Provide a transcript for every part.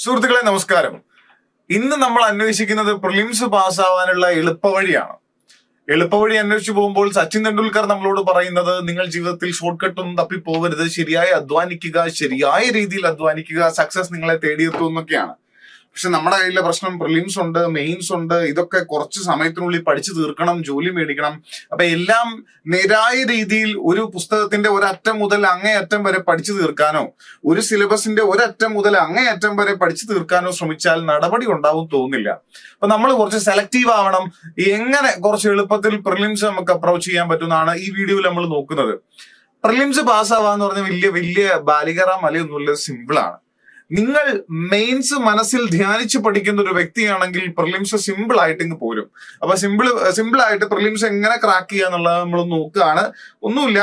സുഹൃത്തുക്കളെ നമസ്കാരം. ഇന്ന് നമ്മൾ അന്വേഷിക്കുന്നത് പ്രിലിംസ് പാസ്സാവാനുള്ള എളുപ്പവഴിയാണ്. എളുപ്പവഴി അന്വേഷിച്ചു പോകുമ്പോൾ സച്ചിൻ തെണ്ടുൽക്കർ നമ്മളോട് പറയുന്നത് നിങ്ങൾ ജീവിതത്തിൽ ഷോർട്ട് കട്ട് ഒന്നും തപ്പിപ്പോകരുത്, ശരിയായി അധ്വാനിക്കുക, ശരിയായ രീതിയിൽ അധ്വാനിക്കുക, സക്സസ് നിങ്ങളെ തേടിയെത്തും എന്നൊക്കെയാണ്. പക്ഷെ നമ്മുടെ കയ്യിലെ പ്രശ്നം പ്രിലിംസ് ഉണ്ട്, മെയിൻസ് ഉണ്ട്, ഇതൊക്കെ കുറച്ച് സമയത്തിനുള്ളിൽ പഠിച്ചു തീർക്കണം, ജോലി മേടിക്കണം. അപ്പൊ എല്ലാം നേരായ രീതിയിൽ ഒരു പുസ്തകത്തിന്റെ ഒരറ്റം മുതൽ അങ്ങേയറ്റം വരെ പഠിച്ചു തീർക്കാനോ ഒരു സിലബസിന്റെ ഒരറ്റം മുതൽ അങ്ങേയറ്റം വരെ പഠിച്ചു തീർക്കാനോ ശ്രമിച്ചാൽ നടപടി ഉണ്ടാവും തോന്നുന്നില്ല. അപ്പൊ നമ്മൾ കുറച്ച് സെലക്റ്റീവ് ആവണം. എങ്ങനെ കുറച്ച് എളുപ്പത്തിൽ പ്രിലിംസ് നമുക്ക് അപ്രോച്ച് ചെയ്യാൻ പറ്റുന്നതാണ് ഈ വീഡിയോയിൽ നമ്മൾ നോക്കുന്നത്. പ്രിലിംസ് പാസ്സാവാന്ന് പറഞ്ഞ വലിയ ബാലികറ മലയൊന്നുമില്ല, സിമ്പിൾ ആണ്. നിങ്ങൾ മെയിൻസ് മനസ്സിൽ ധ്യാനിച്ച് പഠിക്കുന്ന ഒരു വ്യക്തിയാണെങ്കിൽ പ്രിലിംസ് സിമ്പിൾ ആയിട്ട് ഇങ്ങ് പോരും. അപ്പൊ സിമ്പിൾ ആയിട്ട് പ്രിലിംസ് എങ്ങനെ ക്രാക്ക് ചെയ്യുക എന്നുള്ളത് നമ്മൾ നോക്കുകയാണ്. ഒന്നുമില്ല,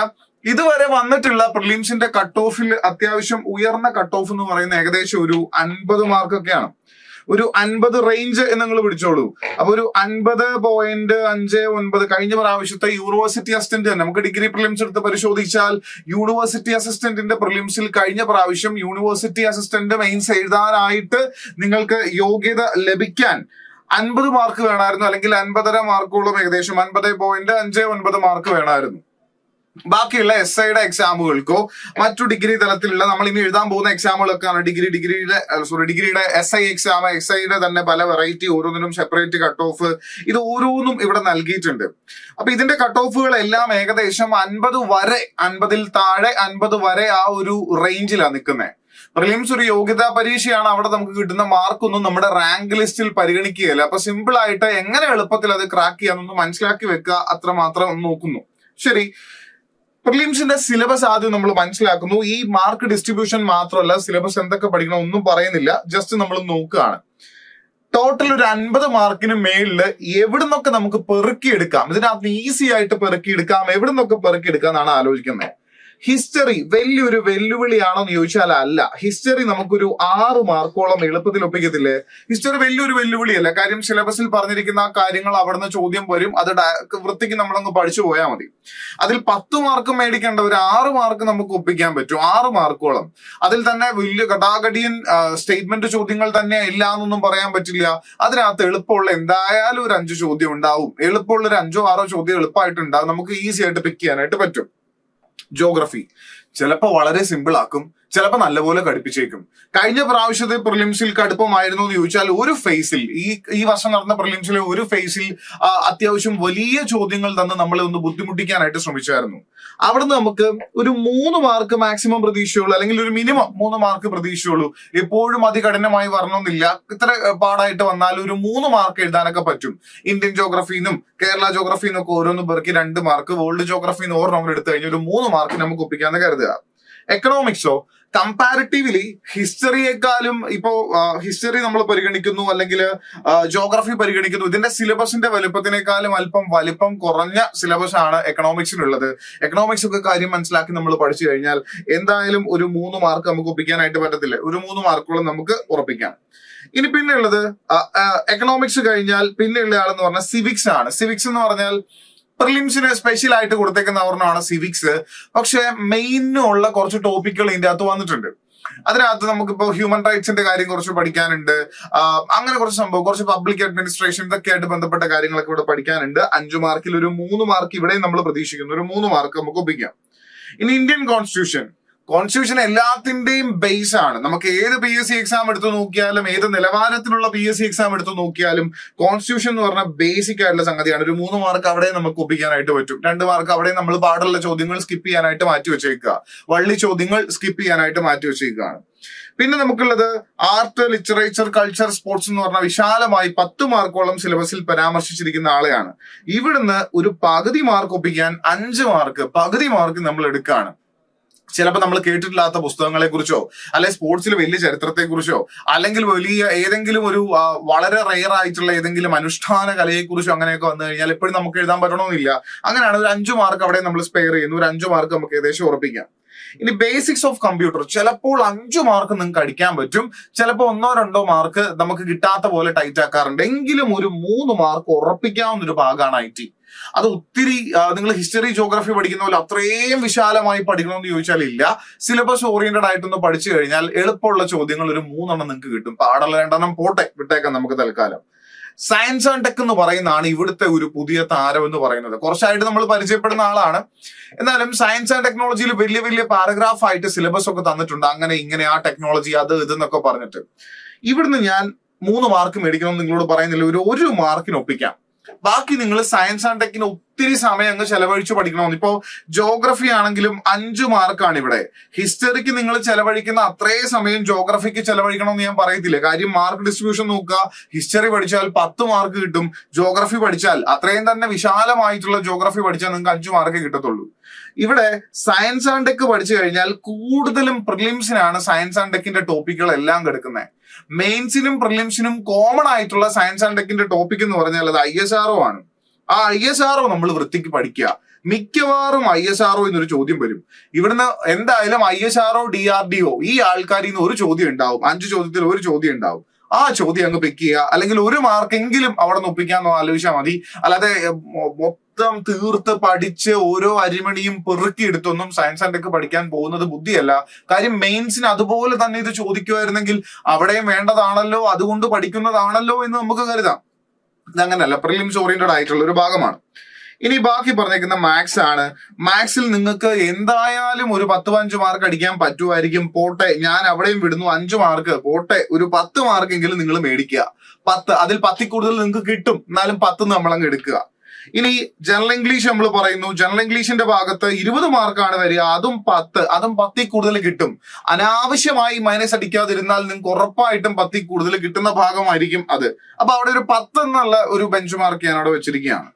ഇതുവരെ വന്നിട്ടുള്ള പ്രിലിംസിന്റെ കട്ട് ഓഫിൽ അത്യാവശ്യം ഉയർന്ന കട്ട് ഓഫ് എന്ന് പറയുന്ന ഏകദേശം ഒരു 50 മാർക്കൊക്കെയാണ്. ഒരു 50 റേഞ്ച് എന്ന് നിങ്ങൾ പിടിച്ചോളൂ. അപ്പൊ ഒരു 50.59 കഴിഞ്ഞ പ്രാവശ്യത്തെ യൂണിവേഴ്സിറ്റി അസിസ്റ്റന്റ് തന്നെ നമുക്ക് ഡിഗ്രി പ്രിലിംസ് എടുത്ത് പരിശോധിച്ചാൽ യൂണിവേഴ്സിറ്റി അസിസ്റ്റന്റിന്റെ പ്രിലിംസിൽ കഴിഞ്ഞ പ്രാവശ്യം യൂണിവേഴ്സിറ്റി അസിസ്റ്റന്റ് മെയിൻസ് എഴുതാനായിട്ട് നിങ്ങൾക്ക് യോഗ്യത ലഭിക്കാൻ 50 മാർക്ക് വേണമായിരുന്നു, അല്ലെങ്കിൽ 50.5 മാർക്കോളം, ഏകദേശം 50.59 മാർക്ക് വേണമായിരുന്നു. ബാക്കിയുള്ള എസ് ഐയുടെ എക്സാമുകൾക്കോ മറ്റു ഡിഗ്രി തലത്തിലുള്ള നമ്മൾ ഇനി എഴുതാൻ പോകുന്ന എക്സാമുകളൊക്കെയാണ് ഡിഗ്രിയുടെ എസ് ഐ എക്സാം, എസ് ഐയുടെ തന്നെ പല വെറൈറ്റി, ഓരോന്നിനും സെപ്പറേറ്റ് കട്ട് ഓഫ്, ഇത് ഓരോന്നും ഇവിടെ നൽകിയിട്ടുണ്ട്. അപ്പൊ ഇതിന്റെ കട്ട് ഓഫുകൾ എല്ലാം ഏകദേശം 50 വരെ, 50-ൽ താഴെ 50 വരെ ആ ഒരു റേഞ്ചിലാണ് നിൽക്കുന്നത്. പ്രിലിംസ് ഒരു യോഗ്യതാ പരീക്ഷയാണ്. അവിടെ നമുക്ക് കിട്ടുന്ന മാർക്കൊന്നും നമ്മുടെ റാങ്ക് ലിസ്റ്റിൽ പരിഗണിക്കുകയില്ല. അപ്പൊ സിമ്പിൾ ആയിട്ട് എങ്ങനെ എളുപ്പത്തിൽ അത് ക്രാക്ക് ചെയ്യാന്നൊന്ന് മനസ്സിലാക്കി വെക്കുക, അത്രമാത്രം ഒന്ന് നോക്കുന്നു. ശരി, പ്രിലിംസിന്റെ സിലബസ് ആദ്യം നമ്മൾ മനസ്സിലാക്കുന്നു. ഈ മാർക്ക് ഡിസ്ട്രിബ്യൂഷൻ മാത്രമല്ല, സിലബസ് എന്തൊക്കെ പഠിക്കണം ഒന്നും പറയുന്നില്ല, ജസ്റ്റ് നമ്മൾ നോക്കുകയാണ്. ടോട്ടൽ ഒരു 50 മാർക്കിന് മേളില് എവിടുന്നൊക്കെ നമുക്ക് പെറുക്കിയെടുക്കാം, ഇതിനകത്ത് ഈസി ആയിട്ട് പെറുക്കിയെടുക്കാം, എവിടുന്നൊക്കെ പെറുക്കിയെടുക്കാം എന്നാണ് ആലോചിക്കുന്നത്. ഹിസ്റ്ററി വലിയൊരു വെല്ലുവിളിയാണോ എന്ന് ചോദിച്ചാൽ അല്ല. ഹിസ്റ്ററി നമുക്കൊരു 6 മാർക്കോളം എളുപ്പത്തിൽ ഒപ്പിക്കത്തില്ലേ? ഹിസ്റ്ററി വലിയൊരു വെല്ലുവിളിയല്ല. കാര്യം സിലബസിൽ പറഞ്ഞിരിക്കുന്ന കാര്യങ്ങൾ അവിടുന്ന് ചോദ്യം വരും, അത് വൃത്തിക്ക് നമ്മളങ്ങ് പഠിച്ചു പോയാൽ മതി. അതിൽ 10 മാർക്ക് മേടിക്കേണ്ട ഒരു 6 മാർക്ക് നമുക്ക് ഒപ്പിക്കാൻ പറ്റും, 6 മാർക്കോളം. അതിൽ തന്നെ വലിയ ഘടാഘടിയൻ സ്റ്റേറ്റ്മെന്റ് ചോദ്യങ്ങൾ തന്നെ ഇല്ല എന്നൊന്നും പറയാൻ പറ്റില്ല. അതിനകത്ത് എളുപ്പമുള്ള എന്തായാലും ഒരു 5 ചോദ്യം ഉണ്ടാവും, എളുപ്പമുള്ള ഒരു 5-6 ചോദ്യം എളുപ്പമായിട്ടുണ്ടാവും, നമുക്ക് ഈസി ആയിട്ട് പിക്ക് ചെയ്യാനായിട്ട് പറ്റും. ജോഗ്രഫി ചിലപ്പോ വളരെ സിമ്പിൾ ആക്കും, ചിലപ്പോൾ നല്ലപോലെ കടുപ്പിച്ചേക്കും. കഴിഞ്ഞ പ്രാവശ്യത്തെ പ്രിലിംസിൽ കടുപ്പമായിരുന്നു എന്ന് ചോദിച്ചാൽ ഒരു ഫേസിൽ, ഈ വർഷം നടന്ന പ്രിലിംസിലെ ഒരു ഫേസിൽ അത്യാവശ്യം വലിയ ചോദ്യങ്ങൾ തന്ന് നമ്മളെ ഒന്ന് ബുദ്ധിമുട്ടിക്കാനായിട്ട് ശ്രമിച്ചായിരുന്നു. അവിടുന്ന് നമുക്ക് ഒരു 3 മാർക്ക് മാക്സിമം പ്രതീക്ഷയുള്ളൂ, അല്ലെങ്കിൽ ഒരു മിനിമം 3 മാർക്ക് പ്രതീക്ഷയുള്ളൂ. എപ്പോഴും അതികഠിനമായി വരണമെന്നില്ല, ഇത്ര പാടായിട്ട് വന്നാൽ ഒരു 3 മാർക്ക് എഴുതാനൊക്കെ പറ്റും. ഇന്ത്യൻ ജോഗ്രഫിന്നും കേരള ജോഗ്രഫിന്നും ഒക്കെ ഓരോന്ന് പേർക്ക് 2 മാർക്ക്, വേൾഡ് ജോഗ്രഫിന്ന് ഓരോന്നും എടുത്തു കഴിഞ്ഞാൽ ഒരു 3 മാർക്ക് നമുക്ക് ഒപ്പിക്കാന്ന് കരുതുക. എക്കണോമിക്സോ കമ്പാരിറ്റീവ്ലി ഹിസ്റ്ററിയെക്കാളും, ഇപ്പോ ഹിസ്റ്ററി നമ്മൾ പരിഗണിക്കുന്നു അല്ലെങ്കിൽ ജോഗ്രഫി പരിഗണിക്കുന്നു, ഇതിന്റെ സിലബസിന്റെ വലുപ്പത്തിനേക്കാളും അല്പം വലിപ്പം കുറഞ്ഞ സിലബസ് ആണ് എക്കണോമിക്സിനുള്ളത്. എക്കണോമിക്സ് ഒക്കെ കാര്യം മനസ്സിലാക്കി നമ്മൾ പഠിച്ചു കഴിഞ്ഞാൽ എന്തായാലും ഒരു 3 മാർക്ക് നമുക്ക് ഒപ്പിക്കാനായിട്ട് പറ്റത്തില്ല, ഒരു 3 മാർക്കോളം നമുക്ക് ഉറപ്പിക്കാം. ഇനി പിന്നെ ഉള്ളത് എക്കണോമിക്സ് കഴിഞ്ഞാൽ പിന്നെയുള്ള ആളെന്ന് പറഞ്ഞാൽ സിവിക്സ് ആണ്. സിവിക്സ് എന്ന് പറഞ്ഞാൽ പ്രിലിംസിന് സ്പെഷ്യൽ ആയിട്ട് കൊടുത്തേക്കുന്ന ഒരെണ്ണമാണ് സിവിക്സ്. പക്ഷെ മെയിനുള്ള കുറച്ച് ടോപ്പിക്കുകൾ ഇതിന്റെ അകത്ത് വന്നിട്ടുണ്ട്. അതിനകത്ത് നമുക്കിപ്പോ ഹ്യൂമൻ റൈറ്റ്സിന്റെ കാര്യം കുറച്ച് പഠിക്കാനുണ്ട്, അങ്ങനെ കുറച്ച് സംഭവം, കുറച്ച് പബ്ലിക് അഡ്മിനിസ്ട്രേഷൻ ഇതൊക്കെ ആയിട്ട് ബന്ധപ്പെട്ട കാര്യങ്ങളൊക്കെ ഇവിടെ പഠിക്കാനുണ്ട്. 5 മാർക്കിൽ ഒരു 3 മാർക്ക് ഇവിടെയും നമ്മൾ പ്രതീക്ഷിക്കുന്നു, ഒരു 3 മാർക്ക് നമുക്ക് ഒപ്പിക്കാം. ഇനി ഇന്ത്യൻ കോൺസ്റ്റിറ്റ്യൂഷൻ എല്ലാത്തിന്റെയും ബേസ് ആണ്. നമുക്ക് ഏത് PSC എക്സാം എടുത്തു നോക്കിയാലും, ഏത് നിലവാരത്തിലുള്ള PSC എക്സാം എടുത്തു നോക്കിയാലും കോൺസ്റ്റിറ്റ്യൂഷൻ എന്ന് പറഞ്ഞാൽ ബേസിക് ആയിട്ടുള്ള സംഗതിയാണ്. ഒരു 3 മാർക്ക് അവിടെ നമുക്ക് ഒപ്പിക്കാനായിട്ട് പറ്റും. 2 മാർക്ക് അവിടെ നമ്മൾ പാടുള്ള ചോദ്യങ്ങൾ സ്കിപ്പ് ചെയ്യാനായിട്ട് മാറ്റി വെച്ചേക്കുക, വള്ളി ചോദ്യങ്ങൾ സ്കിപ്പ് ചെയ്യാനായിട്ട് മാറ്റി വെച്ചേക്കുകയാണ്. പിന്നെ നമുക്കുള്ളത് ആർട്ട്, ലിറ്ററേച്ചർ, കൾച്ചർ, സ്പോർട്സ് എന്ന് പറഞ്ഞ വിശാലമായി 10 മാർക്കോളം സിലബസിൽ പരാമർശിച്ചിരിക്കുന്ന ആളെയാണ്. ഇവിടുന്ന് ഒരു പകുതി മാർക്ക് ഒപ്പിക്കാൻ 5 മാർക്ക്, പകുതി മാർക്ക് നമ്മൾ എടുക്കുകയാണ്. ചിലപ്പോൾ നമ്മൾ കേട്ടിട്ടില്ലാത്ത പുസ്തകങ്ങളെ കുറിച്ചോ, അല്ലെ സ്പോർട്സിൽ വലിയ ചരിത്രത്തെ കുറിച്ചോ, അല്ലെങ്കിൽ വലിയ ഏതെങ്കിലും ഒരു വളരെ റെയർ ആയിട്ടുള്ള ഏതെങ്കിലും അനുഷ്ഠാന കലയെ കുറിച്ചോ അങ്ങനെയൊക്കെ വന്നു കഴിഞ്ഞാൽ എപ്പോഴും നമുക്ക് എഴുതാൻ പറ്റണമെന്നില്ല. അങ്ങനെയാണ് ഒരു 5 മാർക്ക് അവിടെ നമ്മൾ സ്പെയർ ചെയ്യുന്നു, ഒരു 5 മാർക്ക് നമുക്ക് ഏകദേശം ഉറപ്പിക്കാം. ഇനി ബേസിക്സ് ഓഫ് കമ്പ്യൂട്ടർ ചിലപ്പോൾ 5 മാർക്ക് നിങ്ങൾക്ക് അടിക്കാൻ പറ്റും, ചിലപ്പോൾ 1-2 മാർക്ക് നമുക്ക് കിട്ടാത്ത പോലെ ടൈറ്റ് ആക്കാറുണ്ട്. എങ്കിലും ഒരു 3 മാർക്ക് ഉറപ്പിക്കാവുന്ന ഒരു ഭാഗമാണ് IT. അത് ഒത്തിരി നിങ്ങൾ ഹിസ്റ്ററി ജോഗ്രഫി പഠിക്കുന്ന പോലെ അത്രയും വിശാലമായി പഠിക്കണമെന്ന് ചോദിച്ചാൽ ഇല്ല. സിലബസ് ഓറിയന്റഡ് ആയിട്ടൊന്ന് പഠിച്ചു കഴിഞ്ഞാൽ എളുപ്പമുള്ള ചോദ്യങ്ങൾ ഒരു 3 നിങ്ങൾക്ക് കിട്ടും. പാടുള്ള 2 പോട്ടെ, വിട്ടേക്കാം നമുക്ക് തൽക്കാലം. സയൻസ് ആൻഡ് ടെക് എന്ന് പറയുന്നതാണ് ഇവിടുത്തെ ഒരു പുതിയ താരം എന്ന് പറയുന്നത്. കുറച്ചായിട്ട് നമ്മൾ പരിചയപ്പെടുന്ന ആളാണ്, എന്നാലും സയൻസ് ആൻഡ് ടെക്നോളജിയിൽ വലിയ വലിയ പാരഗ്രാഫ് ആയിട്ട് സിലബസ് ഒക്കെ തന്നിട്ടുണ്ട്. അങ്ങനെ ഇങ്ങനെ ആ ടെക്നോളജി അത് ഇതെന്നൊക്കെ പറഞ്ഞിട്ട് ഇവിടുന്ന് ഞാൻ 3 മാർക്ക് മേടിക്കണം നിങ്ങളോട് പറയുന്നില്ല, ഒരു മാർക്കിന് ഒപ്പിക്കാം. ബാക്കി നിങ്ങൾ സയൻസ് ആൻഡ് ടെക്കിന് ഒത്തിരി സമയം അങ്ങ് ചെലവഴിച്ച് പഠിക്കണമെന്ന്. ഇപ്പോ ജോഗ്രഫി ആണെങ്കിലും 5 മാർക്കാണ് ഇവിടെ. ഹിസ്റ്ററിക്ക് നിങ്ങൾ ചെലവഴിക്കുന്ന അത്രയും സമയം ജോഗ്രഫിക്ക് ചെലവഴിക്കണമെന്ന് ഞാൻ പറയത്തില്ല. കാര്യം മാർക്ക് ഡിസ്ട്രിബ്യൂഷൻ നോക്കുക, ഹിസ്റ്ററി പഠിച്ചാൽ 10 മാർക്ക് കിട്ടും, ജോഗ്രഫി പഠിച്ചാൽ അത്രയും തന്നെ വിശാലമായിട്ടുള്ള ജോഗ്രഫി പഠിച്ചാൽ നിങ്ങൾക്ക് 5 മാർക്ക് കിട്ടത്തുള്ളൂ. ഇവിടെ സയൻസ് ആൻഡ് ടെക് പഠിച്ചു കഴിഞ്ഞാൽ കൂടുതലും പ്രിലിംസിനാണ് സയൻസ് ആൻഡ് ടെക്കിന്റെ ടോപ്പിക്കുകൾ എല്ലാം കിടക്കുന്നത്. മെയിൻസിനും പ്രിലിംസിനും കോമൺ ആയിട്ടുള്ള സയൻസ് ആൻഡ് ടെക്കിന്റെ ടോപ്പിക് എന്ന് പറഞ്ഞാൽ അത് ISRO ആണ്. ആ ISRO നമ്മൾ വൃത്തിക്ക് പഠിക്കുക. മിക്കവാറും ISRO എന്നൊരു ചോദ്യം വരും. ഇവിടുന്ന് എന്തായാലും ISRO DRDO ഈ ആൾക്കാരിൽ നിന്ന് ഒരു ചോദ്യം ഉണ്ടാവും, 5 ചോദ്യത്തിൽ ഒരു ചോദ്യം ഉണ്ടാവും. ആ ചോദ്യം അങ്ങ് പിക്ക് ചെയ്യുക, അല്ലെങ്കിൽ ഒരു മാർക്കെങ്കിലും അവിടെ നിന്ന് ഒപ്പിക്കാന്ന് ആലോചിച്ചാൽ മതി. അല്ലാതെ മൊത്തം തീർത്ത് പഠിച്ച് ഓരോ അരിമണിയും പെറുക്കിയെടുത്തൊന്നും സയൻസ് ആൻഡ് ടെക് പഠിക്കാൻ പോകുന്നത് ബുദ്ധിയല്ല. കാര്യം മെയിൻസിന് അതുപോലെ തന്നെ ഇത് ചോദിക്കുമായിരുന്നെങ്കിൽ അവിടെയും വേണ്ടതാണല്ലോ, അതുകൊണ്ട് പഠിക്കുന്നതാണല്ലോ എന്ന് നമുക്ക് കരുതാം. ഇതങ്ങനല്ല, പ്രിലിംസ് ഓറിയന്റഡ് ആയിട്ടുള്ള ഒരു ഭാഗമാണ്. ഇനി ബാക്കി പറഞ്ഞേക്കുന്ന മാത്സ് ആണ്. മാത്സിൽ നിങ്ങൾക്ക് എന്തായാലും ഒരു 10-15 മാർക്ക് അടിക്കാൻ പറ്റുമായിരിക്കും. പോട്ടെ, ഞാൻ അവിടെയും വിടുന്നു, 5 മാർക്ക് പോട്ടെ, ഒരു 10 മാർക്കെങ്കിലും നിങ്ങൾ മേടിക്കുക. 10 അതിൽ 10 കൂടുതൽ നിങ്ങൾക്ക് കിട്ടും, എന്നാലും 10 നമ്മളങ്ങ് എടുക്കുക. ഇനി ജനറൽ ഇംഗ്ലീഷ് നമ്മൾ പറയുന്നു. ജനറൽ ഇംഗ്ലീഷിന്റെ ഭാഗത്ത് 20 മാർക്കാണ് വരിക, അതും 10 കൂടുതൽ കിട്ടും. അനാവശ്യമായി മൈനസ് അടിക്കാതിരുന്നാൽ നിങ്ങൾക്ക് ഉറപ്പായിട്ടും 10 കൂടുതൽ കിട്ടുന്ന ഭാഗമായിരിക്കും അത്. അപ്പൊ അവിടെ ഒരു 10 എന്നുള്ള ഒരു ബെഞ്ച് മാർക്ക് ഞാൻ അവിടെ വെച്ചിരിക്കുകയാണ്.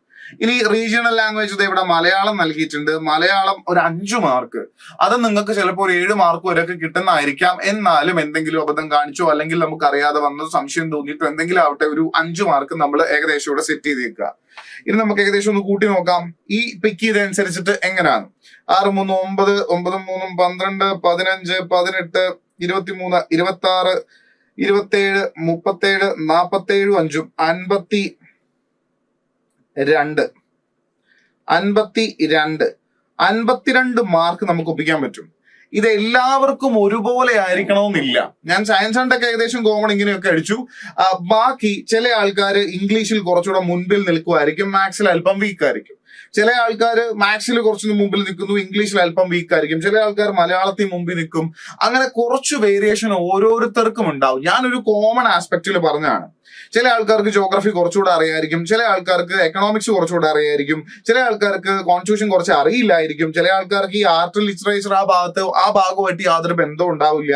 ഇനി റീജിയണൽ ലാംഗ്വേജ് ഇവിടെ മലയാളം നൽകിയിട്ടുണ്ട്. മലയാളം ഒരു 5 മാർക്ക്, അത് നിങ്ങൾക്ക് ചിലപ്പോൾ ഒരു 7 മാർക്ക് വരെയൊക്കെ കിട്ടുന്നതായിരിക്കാം. എന്നാലും എന്തെങ്കിലും അബദ്ധം കാണിച്ചോ അല്ലെങ്കിൽ നമുക്ക് അറിയാതെ വന്നത് സംശയം തോന്നിയിട്ടോ എന്തെങ്കിലും ആവട്ടെ, ഒരു 5 മാർക്ക് നമ്മൾ ഏകദേശം ഇവിടെ സെറ്റ് ചെയ്തേക്കുക. ഇനി നമുക്ക് ഏകദേശം ഒന്ന് കൂട്ടി നോക്കാം. ഈ പിക്ക് ചെയ്തനുസരിച്ചിട്ട് എങ്ങനെയാണ് 6 3 9 9 3 12 15 18 23 26 27 37 47 5 52 മാർക്ക് നമുക്ക് ഒപ്പിക്കാൻ പറ്റും. ഇത് എല്ലാവർക്കും ഒരുപോലെ ആയിരിക്കണമെന്നില്ല. ഞാൻ സയൻസ് ആൻഡ് ടെക് ഏകദേശം കോമൺ ഇങ്ങനെയൊക്കെ അടിച്ചു. ബാക്കി ചില ആൾക്കാർ ഇംഗ്ലീഷിൽ കുറച്ചുകൂടെ മുൻപിൽ നിൽക്കുമായിരിക്കും, മാത്സിൽ അല്പം വീക്ക് ആയിരിക്കും. ചില ആൾക്കാർ മാത്സിൽ കുറച്ച് മുമ്പിൽ നിൽക്കുന്നു, ഇംഗ്ലീഷിൽ അല്പം വീക്ക് ആയിരിക്കും. ചില ആൾക്കാർ മലയാളത്തിൽ മുമ്പിൽ നിൽക്കും. അങ്ങനെ കുറച്ച് വേരിയേഷൻ ഓരോരുത്തർക്കും ഉണ്ടാവും. ഞാനൊരു കോമൺ ആസ്പെക്റ്റിൽ പറഞ്ഞതാണ്. ചില ആൾക്കാർക്ക് ജോഗ്രഫി കുറച്ചുകൂടെ അറിയായിരിക്കും, ചില ആൾക്കാർക്ക് എക്കണോമിക്സ് കുറച്ചുകൂടെ അറിയായിരിക്കും, ചില ആൾക്കാർക്ക് കോൺസ്റ്റിറ്റ്യൂഷൻ കുറച്ച് അറിയില്ലായിരിക്കും, ചില ആൾക്കാർക്ക് ഈ ആർട്ട് ലിറ്ററേച്ചർ ആ ഭാഗമായിട്ട് യാതൊരു ബന്ധവും ഉണ്ടാവില്ല.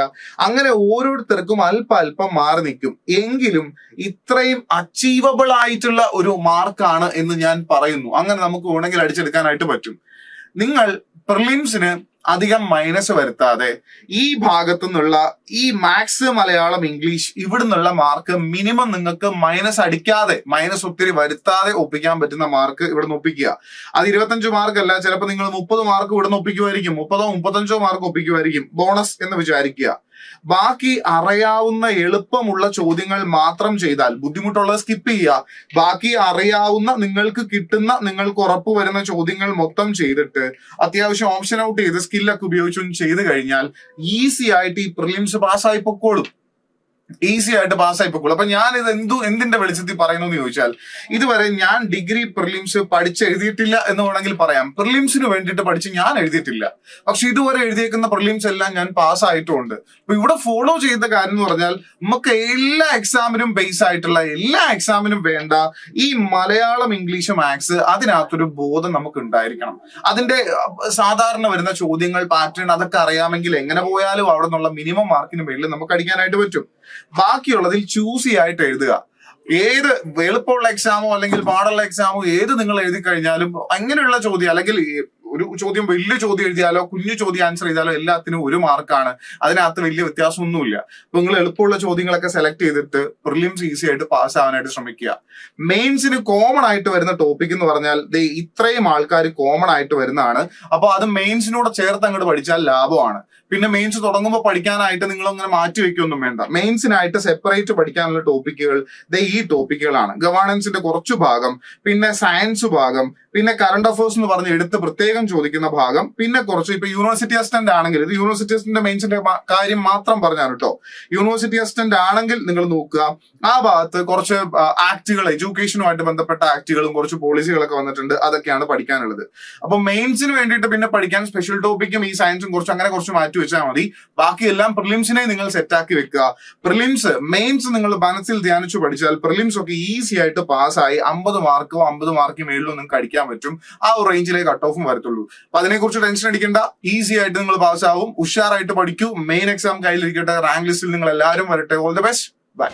അങ്ങനെ ഓരോരുത്തർക്കും അല്പം മാറി നിൽക്കും. എങ്കിലും ഇത്രയും അച്ചീവബിൾ ആയിട്ടുള്ള ഒരു മാർക്കാണ് എന്ന് ഞാൻ പറയുന്നു. അങ്ങനെ നമുക്ക് വേണമെങ്കിൽ അടിച്ചെടുക്കാനായിട്ട് പറ്റും. നിങ്ങൾ പ്രിലിംസിന് അധികം മൈനസ് വരുത്താതെ ഈ ഭാഗത്തു നിന്നുള്ള ഈ മാത്സ് മലയാളം ഇംഗ്ലീഷ് ഇവിടുന്നുള്ള മാർക്ക് മിനിമം നിങ്ങൾക്ക് മൈനസ് അടിക്കാതെ, മൈനസ് ഒത്തിരി വരുത്താതെ ഒപ്പിക്കാൻ പറ്റുന്ന മാർക്ക് ഇവിടുന്ന് ഒപ്പിക്കുക. അത് 25 മാർക്കല്ല, ചിലപ്പോൾ നിങ്ങൾ 30 മാർക്ക് ഇവിടുന്ന് ഒപ്പിക്കുമായിരിക്കും, 30-35 മാർക്ക് ഒപ്പിക്കുമായിരിക്കും, ബോണസ് എന്ന് വിചാരിക്കുക. ബാക്കി അറിയാവുന്ന എളുപ്പമുള്ള ചോദ്യങ്ങൾ മാത്രം ചെയ്താൽ, ബുദ്ധിമുട്ടുള്ളത് സ്കിപ്പ് ചെയ്യുക. ബാക്കി അറിയാവുന്ന നിങ്ങൾക്ക് കിട്ടുന്ന, നിങ്ങൾക്ക് ഉറപ്പ് വരുന്ന ചോദ്യങ്ങൾ മൊത്തം ചെയ്തിട്ട് അത്യാവശ്യം ഓപ്ഷൻ ഔട്ട് ചെയ്ത് സ്കില്ലൊക്കെ ഉപയോഗിച്ചൊന്നും ചെയ്ത് കഴിഞ്ഞാൽ ഈസി ആയിട്ട് ഈ പ്രിലിംസ് പാസ്സായി പൊക്കോളും. ഈസി ആയിട്ട് പാസ്സായി പൊക്കോളും. അപ്പൊ ഞാൻ ഇത് എന്തിന്റെ വെളിച്ചത്തിൽ പറയുന്നു എന്ന് ചോദിച്ചാൽ, ഇതുവരെ ഞാൻ ഡിഗ്രി പ്രിലിംസ് പഠിച്ചെഴുതിയിട്ടില്ല എന്ന് വേണമെങ്കിൽ പറയാം. പ്രിലിംസിന് വേണ്ടിയിട്ട് പഠിച്ച് ഞാൻ എഴുതിയിട്ടില്ല, പക്ഷെ ഇതുവരെ എഴുതിയേക്കുന്ന പ്രിലിംസ് എല്ലാം ഞാൻ പാസ്സായിട്ടുമുണ്ട്. അപ്പൊ ഇവിടെ ഫോളോ ചെയ്ത കാര്യം എന്ന് പറഞ്ഞാൽ, നമുക്ക് എല്ലാ എക്സാമിനും ബേസ് ആയിട്ടുള്ള, എല്ലാ എക്സാമിനും വേണ്ട ഈ മലയാളം ഇംഗ്ലീഷ് മാത്സ്, അതിനകത്തൊരു ബോധം നമുക്ക് ഉണ്ടായിരിക്കണം. അതിന്റെ സാധാരണ വരുന്ന ചോദ്യങ്ങൾ, പാറ്റേൺ അതൊക്കെ അറിയാമെങ്കിൽ എങ്ങനെ പോയാലും അവിടെ നിന്നുള്ള മിനിമം മാർക്കിന് മേളിൽ നമുക്ക് അടിക്കാനായിട്ട് പറ്റും. ബാക്കിയുള്ളതിൽ ചൂസി ആയിട്ട് എഴുതുക. ഏത് എളുപ്പമുള്ള എക്സാമോ അല്ലെങ്കിൽ പാടുള്ള എക്സാമോ ഏത് നിങ്ങൾ എഴുതി കഴിഞ്ഞാലും അങ്ങനെയുള്ള ചോദ്യം, അല്ലെങ്കിൽ ഒരു ചോദ്യം വലിയ ചോദ്യം എഴുതിയാലോ കുഞ്ഞു ചോദ്യം ആൻസർ ചെയ്താലോ എല്ലാത്തിനും 1 മാർക്കാണ്. അതിനകത്ത് വലിയ വ്യത്യാസമൊന്നുമില്ല. അപ്പൊ നിങ്ങൾ എളുപ്പമുള്ള ചോദ്യങ്ങളൊക്കെ സെലക്ട് ചെയ്തിട്ട് പ്രിലിംസ് ഈസി ആയിട്ട് പാസ് ആവാനായിട്ട് ശ്രമിക്കുക. മെയിൻസിന് കോമൺ ആയിട്ട് വരുന്ന ടോപ്പിക് എന്ന് പറഞ്ഞാൽ ഇത്രയും ആൾക്കാർ കോമൺ ആയിട്ട് വരുന്നതാണ്. അപ്പൊ അത് മെയിൻസിനൂടെ ചേർത്ത് അങ്ങോട്ട് പഠിച്ചാൽ ലാഭമാണ്. പിന്നെ മെയിൻസ് തുടങ്ങുമ്പോൾ പഠിക്കാനായിട്ട് നിങ്ങൾ അങ്ങനെ മാറ്റി വെക്കൊന്നും വേണ്ട. മെയിൻസിനായിട്ട് സെപ്പറേറ്റ് പഠിക്കാനുള്ള ടോപ്പിക്കുകൾ ഈ ടോപ്പിക്കുകളാണ്. ഗവേണൻസിന്റെ കുറച്ചു ഭാഗം, പിന്നെ സയൻസ് ഭാഗം, പിന്നെ കറണ്ട് അഫയേഴ്സ് എന്ന് പറഞ്ഞ് എടുത്ത് പ്രത്യേകം ചോദിക്കുന്ന ഭാഗം, പിന്നെ കുറച്ച് ഇപ്പൊ യൂണിവേഴ്സിറ്റി അസിസ്റ്റന്റ് ആണെങ്കിൽ ഇത് യൂണിവേഴ്സിറ്റി അസിസ്റ്റന്റ് മെയിൻസിന്റെ കാര്യം മാത്രം പറഞ്ഞാണ് കേട്ടോ. യൂണിവേഴ്സിറ്റി അസിസ്റ്റന്റ് ആണെങ്കിൽ നിങ്ങൾ നോക്കുക, ആ ഭാഗത്ത് കുറച്ച് ആക്ടുകൾ, എഡ്യൂക്കേഷനുമായിട്ട് ബന്ധപ്പെട്ട ആക്ടുകളും കുറച്ച് പോളിസികളൊക്കെ വന്നിട്ടുണ്ട്. അതൊക്കെയാണ് പഠിക്കാനുള്ളത്. അപ്പൊ മെയിൻസിന് വേണ്ടിയിട്ട് പിന്നെ പഠിക്കാൻ സ്പെഷ്യൽ ടോപ്പിക്കും ഈ സയൻസും കുറച്ച് അങ്ങനെ കുറച്ച് മാറ്റി വെച്ചാൽ മതി. ബാക്കിയെല്ലാം പ്രിലിംസിനെ നിങ്ങൾ സെറ്റാക്കി വെക്കുക. പ്രിലിംസ് മെയിൻസ് നിങ്ങൾ മനസ്സിൽ ധ്യാനിച്ചു പഠിച്ചാൽ പ്രിലിംസ് ഒക്കെ ഈസി ആയിട്ട് പാസ്സായി 50 മാർക്കോ 50 മാർക്ക് മേളിലോ നിങ്ങൾക്ക് അടിക്കാൻ പറ്റും. ആ ഒരു റേഞ്ചിലെ കട്ട് ഓഫും വരത്തുള്ളൂ. അപ്പൊ അതിനെക്കുറിച്ച് ടെൻഷൻ അടിക്കേണ്ട. ഈസി ആയിട്ട് നിങ്ങൾ പാസ്സാവും. ഉഷാറായിട്ട് പഠിക്കൂ. Main exam കയ്യിലിരിക്കട്ടെ. റാങ്ക് ലിസ്റ്റിൽ നിങ്ങൾ എല്ലാവരും വരട്ടെ. All the best. ബൈ.